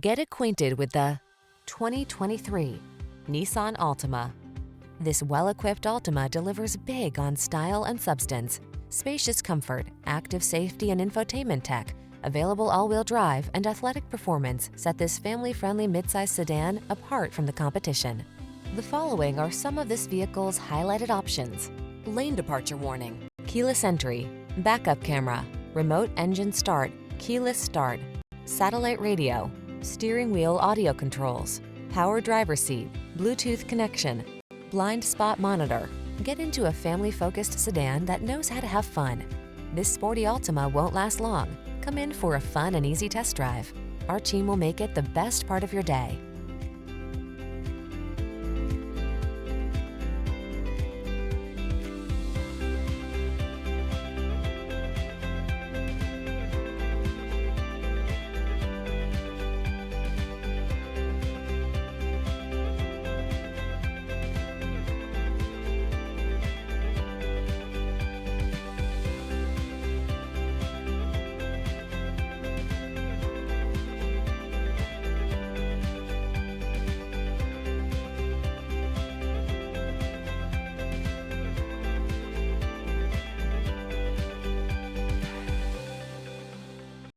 Get acquainted with the 2023 Nissan Altima. This well-equipped Altima delivers big on style and substance, spacious comfort, active safety and infotainment tech, available all-wheel drive and athletic performance set this family-friendly midsize sedan apart from the competition. The following are some of this vehicle's highlighted options: lane departure warning, keyless entry, backup camera, remote engine start, keyless start, satellite radio, steering wheel audio controls, power driver seat, Bluetooth connection, blind spot monitor. Get into a family-focused sedan that knows how to have fun. This sporty Altima won't last long. Come in for a fun and easy test drive. Our team will make it the best part of your day.